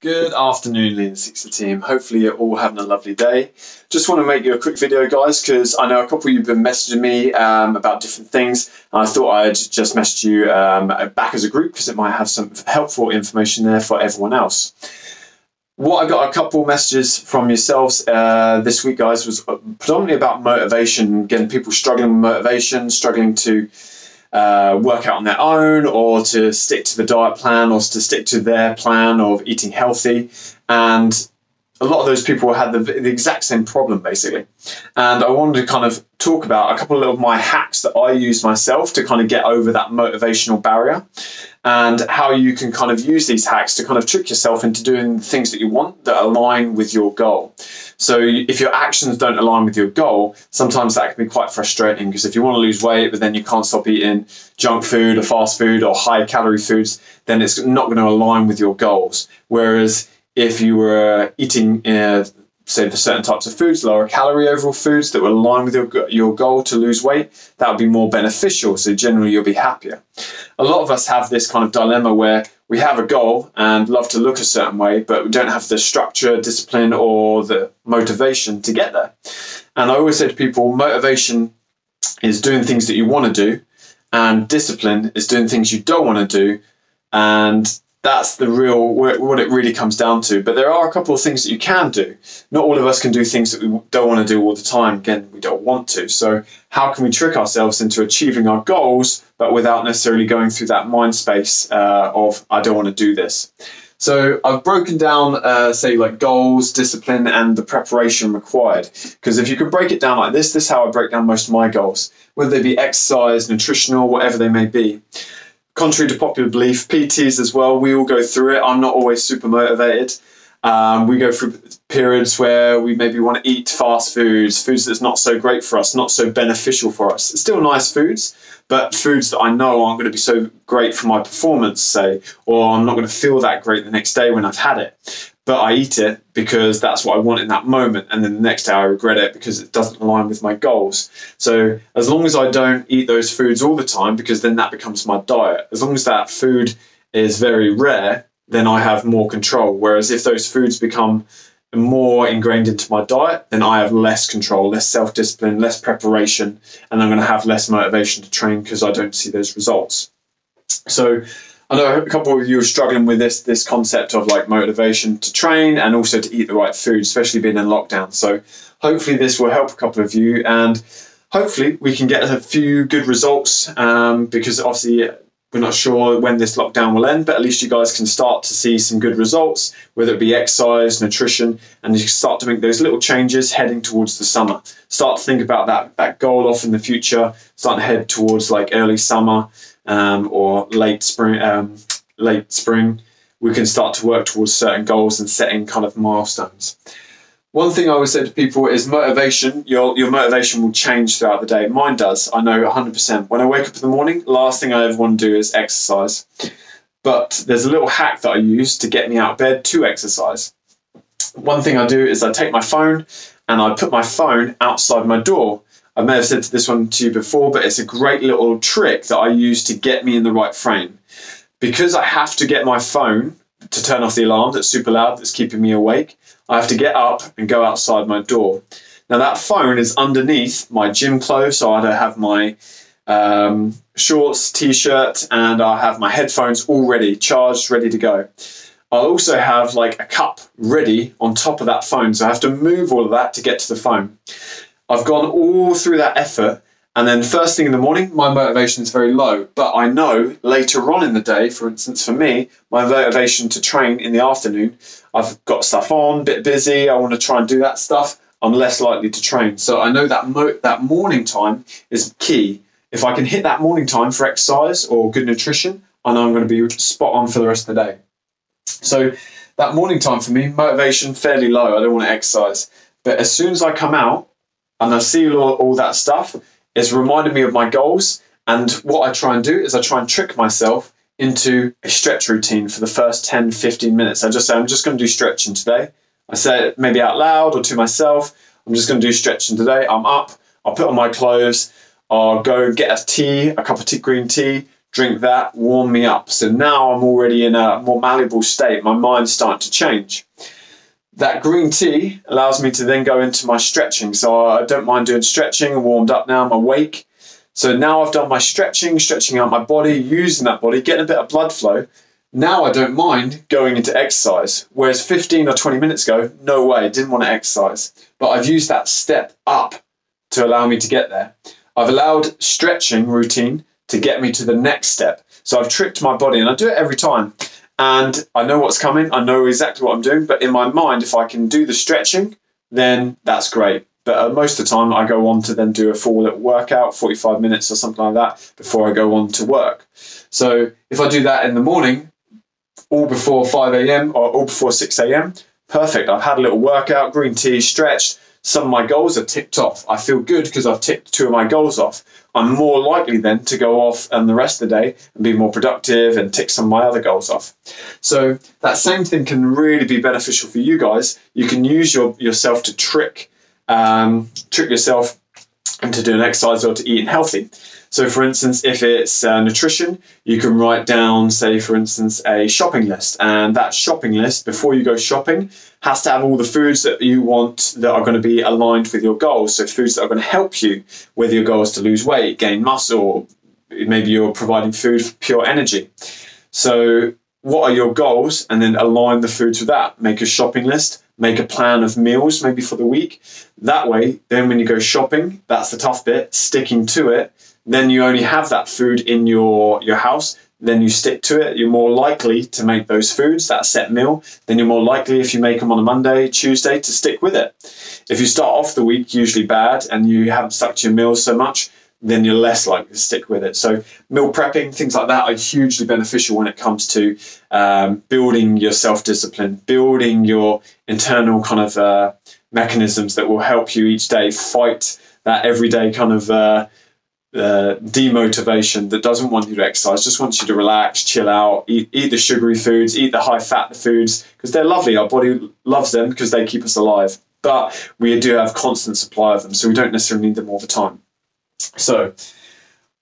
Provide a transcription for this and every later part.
Good afternoon, Lean 60 team. Hopefully you're all having a lovely day. Just want to make you a quick video, guys, because I know a couple of you have been messaging me about different things, and I thought I'd just message you back as a group because it might have some helpful information there for everyone else. What I got a couple messages from yourselves this week, guys, was predominantly about motivation, getting people struggling with motivation, struggling to work out on their own, or to stick to the diet plan, or to stick to their plan of eating healthy. And a lot of those people had the exact same problem, basically. And I wanted to kind of talk about a couple of my hacks that I use myself to kind of get over that motivational barrier, and how you can kind of use these hacks to kind of trick yourself into doing things that you want that align with your goal. So if your actions don't align with your goal, sometimes that can be quite frustrating, because if you want to lose weight but then you can't stop eating junk food or fast food or high calorie foods, then it's not going to align with your goals. Whereas if you were eating say the certain types of foods, lower calorie overall foods that will align with your goal to lose weight, that would be more beneficial. So generally you'll be happier. A lot of us have this kind of dilemma where we have a goal and love to look a certain way, but we don't have the structure, discipline, or the motivation to get there. And I always say to people, motivation is doing things that you want to do, and discipline is doing things you don't want to do. And that's the real, what it really comes down to. But there are a couple of things that you can do. Not all of us can do things that we don't want to do all the time. Again, we don't want to. So how can we trick ourselves into achieving our goals, but without necessarily going through that mind space of, I don't want to do this? So I've broken down, say, like goals, discipline, and the preparation required. Because if you could break it down like this is how I break down most of my goals, whether they be exercise, nutritional, whatever they may be. Contrary to popular belief, PTs as well, we all go through it. I'm not always super motivated. We go through periods where we maybe want to eat fast foods that's not so great for us, not so beneficial for us. It's still nice foods, but foods that I know aren't going to be so great for my performance, say, or I'm not going to feel that great the next day when I've had it. But I eat it because that's what I want in that moment, and then the next day I regret it because it doesn't align with my goals. So as long as I don't eat those foods all the time, because then that becomes my diet, as long as that food is very rare, then I have more control. Whereas if those foods become more ingrained into my diet, then I have less control, less self-discipline, less preparation, and I'm going to have less motivation to train because I don't see those results. So I know a couple of you are struggling with this concept of like motivation to train and also to eat the right food, especially being in lockdown. So hopefully this will help a couple of you, and hopefully we can get a few good results, because obviously we're not sure when this lockdown will end, but at least you guys can start to see some good results, whether it be exercise, nutrition, and you can start to make those little changes heading towards the summer. Start to think about that goal off in the future, start to head towards like early summer, or late spring. We can start to work towards certain goals and setting kind of milestones. One thing I always say to people is motivation. Your motivation will change throughout the day. Mine does, I know 100%. When I wake up in the morning, last thing I ever want to do is exercise. But there's a little hack that I use to get me out of bed to exercise. One thing I do is I take my phone and I put my phone outside my door. I may have said this one to you before, but it's a great little trick that I use to get me in the right frame. Because I have to get my phone to turn off the alarm that's super loud, that's keeping me awake, I have to get up and go outside my door. Now that phone is underneath my gym clothes, so I have my shorts, t-shirt, and I have my headphones all ready, charged, ready to go. I also have like a cup ready on top of that phone, so I have to move all of that to get to the phone. I've gone all through that effort, and then first thing in the morning, my motivation is very low. But I know later on in the day, for instance, for me, my motivation to train in the afternoon, I've got stuff on, a bit busy, I want to try and do that stuff, I'm less likely to train. So I know that morning time is key. If I can hit that morning time for exercise or good nutrition, I know I'm going to be spot on for the rest of the day. So that morning time for me, motivation fairly low, I don't want to exercise. But as soon as I come out, and I see all that stuff, it's reminded me of my goals. And what I try and do is I try and trick myself into a stretch routine for the first 10, 15 minutes. I just say, I'm just going to do stretching today. I say it maybe out loud or to myself, I'm just going to do stretching today. I'm up, I'll put on my clothes, I'll go get a tea, a cup of green tea, drink that, warm me up. So now I'm already in a more malleable state. My mind's starting to change. That green tea allows me to then go into my stretching. So I don't mind doing stretching, warmed up now, I'm awake. So now I've done my stretching out my body, using that body, getting a bit of blood flow. Now I don't mind going into exercise. Whereas 15 or 20 minutes ago, no way, didn't want to exercise. But I've used that step up to allow me to get there. I've allowed stretching routine to get me to the next step. So I've tricked my body, and I do it every time. And I know what's coming, I know exactly what I'm doing, but in my mind, if I can do the stretching, then that's great. But most of the time, I go on to then do a full little workout, 45 minutes or something like that, before I go on to work. So if I do that in the morning, all before 5 a.m. or all before 6 a.m., perfect. I've had a little workout, green tea, stretched. Some of my goals are ticked off. I feel good because I've ticked 2 of my goals off. I'm more likely then to go off and the rest of the day and be more productive and tick some of my other goals off. So that same thing can really be beneficial for you guys. You can use yourself to trick yourself into doing exercise or to eating healthy. So for instance, if it's nutrition, you can write down, say for instance, a shopping list. And that shopping list, before you go shopping, has to have all the foods that you want that are going to be aligned with your goals. So foods that are going to help you with your goals to lose weight, gain muscle, maybe you're providing food for pure energy. So what are your goals? And then align the foods with that. Make a shopping list, make a plan of meals maybe for the week. That way, then when you go shopping, that's the tough bit, sticking to it. Then you only have that food in your house, then you stick to it. You're more likely to make those foods, that set meal. Then you're more likely, if you make them on a Monday, Tuesday, to stick with it. If you start off the week usually bad and you haven't stuck to your meals so much, then you're less likely to stick with it. So meal prepping, things like that are hugely beneficial when it comes to building your self-discipline, building your internal kind of mechanisms that will help you each day fight that everyday kind of demotivation that doesn't want you to exercise, just wants you to relax, chill out, eat the sugary foods, eat the high fat foods, because they're lovely. Our body loves them because they keep us alive. But we do have constant supply of them, so we don't necessarily need them all the time. So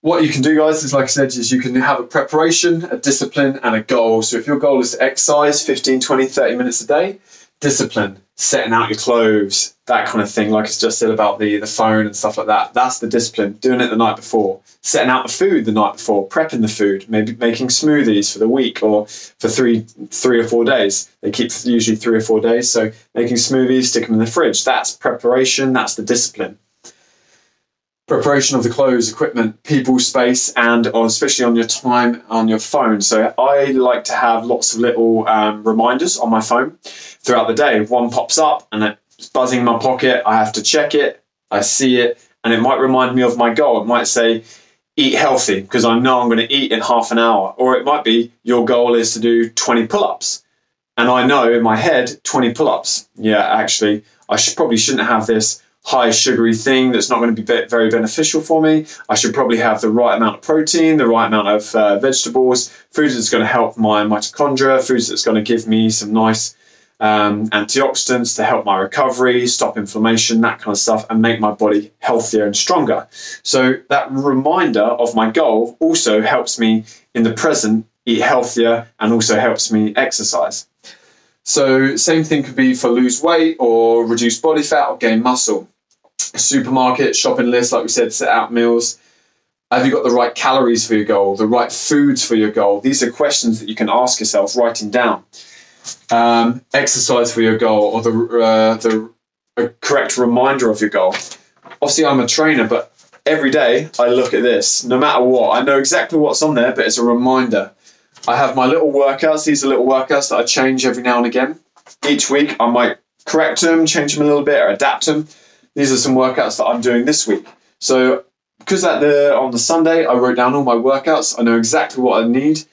what you can do, guys, is like I said, is you can have a preparation, a discipline, and a goal. So if your goal is to exercise 15, 20, 30 minutes a day, discipline, setting out your clothes, that kind of thing, like I just said about the phone and stuff like that. That's the discipline. Doing it the night before, setting out the food the night before, prepping the food, maybe making smoothies for the week or for three or 4 days. They keep usually 3 or 4 days. So making smoothies, stick them in the fridge. That's preparation. That's the discipline. Preparation of the clothes, equipment, people, space, and especially on your time on your phone. So I like to have lots of little reminders on my phone throughout the day. One pops up and it's buzzing in my pocket. I have to check it. I see it, and it might remind me of my goal. It might say, eat healthy, because I know I'm going to eat in half an hour. Or it might be your goal is to do 20 pull-ups. And I know in my head, 20 pull-ups. Yeah, actually, I probably shouldn't have this high sugary thing that's not going to be very beneficial for me. I should probably have the right amount of protein, the right amount of vegetables, foods that's going to help my mitochondria, foods that's going to give me some nice antioxidants to help my recovery, stop inflammation, that kind of stuff, and make my body healthier and stronger. So that reminder of my goal also helps me in the present eat healthier and also helps me exercise. So same thing could be for lose weight or reduce body fat or gain muscle. Supermarket, shopping list, like we said, set out meals. Have you got the right calories for your goal, the right foods for your goal? These are questions that you can ask yourself, writing down. Exercise for your goal, or the correct reminder of your goal. Obviously, I'm a trainer, but every day I look at this, no matter what. I know exactly what's on there, but it's a reminder. I have my little workouts. These are little workouts that I change every now and again. Each week I might correct them, change them a little bit, or adapt them. These are some workouts that I'm doing this week. So because on the Sunday I wrote down all my workouts, I know exactly what I need,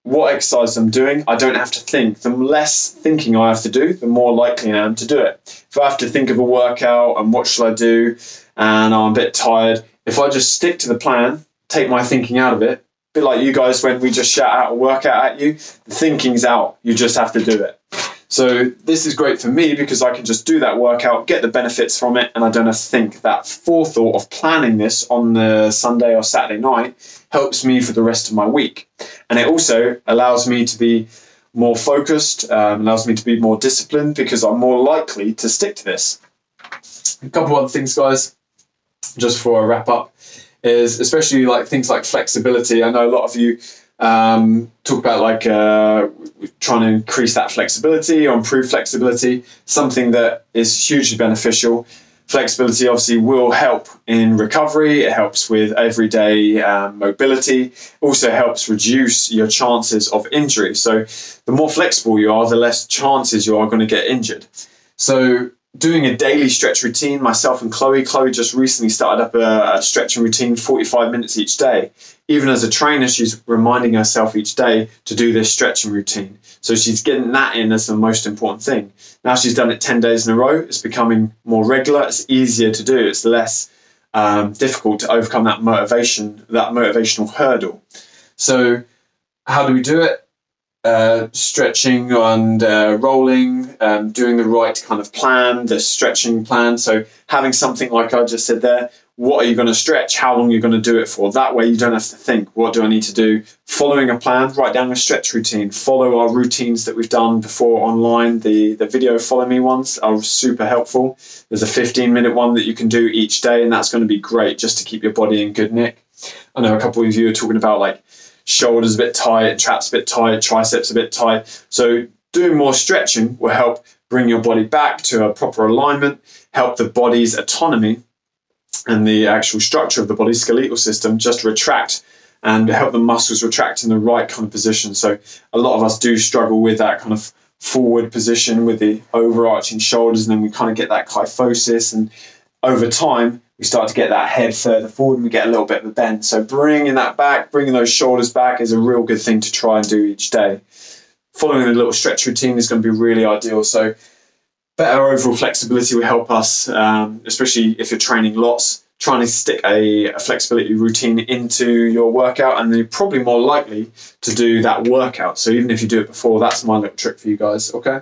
what exercise I'm doing. I don't have to think. The less thinking I have to do, the more likely I am to do it. If I have to think of a workout and what should I do, and I'm a bit tired, if I just stick to the plan, take my thinking out of it, a bit like you guys when we just shout out a workout at you, the thinking's out. You just have to do it. So this is great for me because I can just do that workout, get the benefits from it, and I don't have to think. That forethought of planning this on the Sunday or Saturday night helps me for the rest of my week. And it also allows me to be more focused, allows me to be more disciplined because I'm more likely to stick to this. A couple of other things, guys, just before I wrap up, is especially like things like flexibility. I know a lot of you talk about like trying to increase that flexibility or improve flexibility, something that is hugely beneficial. Flexibility obviously will help in recovery. It helps with everyday mobility. Also helps reduce your chances of injury. So the more flexible you are, the less chances you are going to get injured. So doing a daily stretch routine, myself and Chloe just recently started up a stretching routine, 45 minutes each day. Even as a trainer, she's reminding herself each day to do this stretching routine. So she's getting that in as the most important thing. Now she's done it 10 days in a row. It's becoming more regular. It's easier to do. It's less difficult to overcome that motivational hurdle. So how do we do it? Stretching and rolling, doing the right kind of plan, the stretching plan. So having something like I just said there, what are you going to stretch? How long are you going to do it for? That way you don't have to think, what do I need to do? Following a plan, write down a stretch routine, follow our routines that we've done before online. The video follow me ones are super helpful. There's a 15-minute one that you can do each day, and that's going to be great just to keep your body in good nick. I know a couple of you are talking about like shoulders a bit tight, traps a bit tight, triceps a bit tight. So doing more stretching will help bring your body back to a proper alignment, help the body's autonomy and the actual structure of the body's skeletal system just retract and help the muscles retract in the right kind of position. So a lot of us do struggle with that kind of forward position with the overarching shoulders, and then we kind of get that kyphosis, and over time we start to get that head further forward and we get a little bit of a bend. So bringing that back, bringing those shoulders back is a real good thing to try and do each day. Following a little stretch routine is going to be really ideal. So better overall flexibility will help us, especially if you're training lots, trying to stick a flexibility routine into your workout, and then you're probably more likely to do that workout. So even if you do it before, that's my little trick for you guys, okay?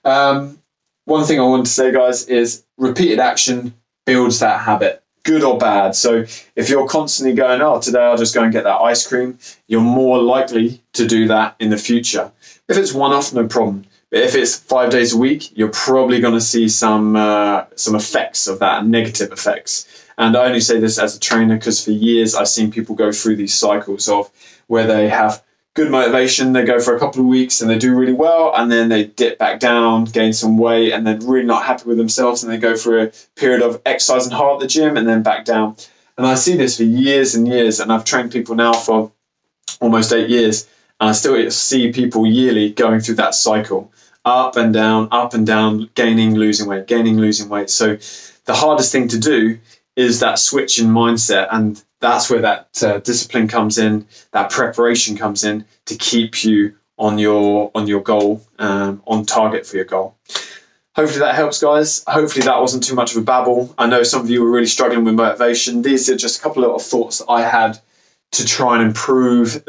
One thing I want to say, guys, is repeated action builds that habit, good or bad. So if you're constantly going, oh, today I'll just go and get that ice cream, you're more likely to do that in the future. If it's one-off, no problem. But if it's 5 days a week, you're probably going to see some effects of that, negative effects. And I only say this as a trainer because for years I've seen people go through these cycles of where they have good motivation, they go for a couple of weeks and they do really well, and then they dip back down, gain some weight, and then really not happy with themselves, and they go for a period of exercising hard at the gym and then back down. And I see this for years and years, and I've trained people now for almost 8 years, and I still see people yearly going through that cycle, up and down, gaining, losing weight, gaining, losing weight. So the hardest thing to do is that switch in mindset, and that's where that discipline comes in, that preparation comes in to keep you on your goal, on target for your goal. Hopefully that helps, guys. Hopefully that wasn't too much of a babble. I know some of you were really struggling with motivation. These are just a couple of thoughts that I had to try and improve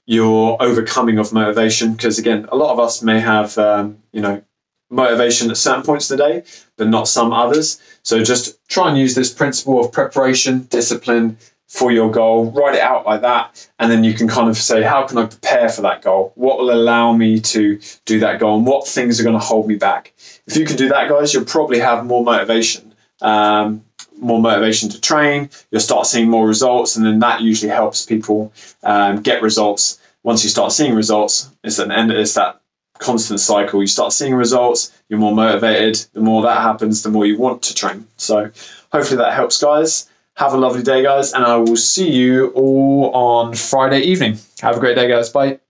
your overcoming of motivation, because again, a lot of us may have motivation at certain points of the day, but not some others. So just try and use this principle of preparation, discipline for your goal, write it out like that, and then you can kind of say, how can I prepare for that goal? What will allow me to do that goal, and what things are going to hold me back? If you can do that, guys, you'll probably have more motivation to train. You'll start seeing more results, and then that usually helps people get results. Once you start seeing results, it's that constant cycle. You start seeing results, you're more motivated. The more that happens, the more you want to train. So hopefully that helps, guys. Have a lovely day, guys, and I will see you all on Friday evening. Have a great day, guys. Bye.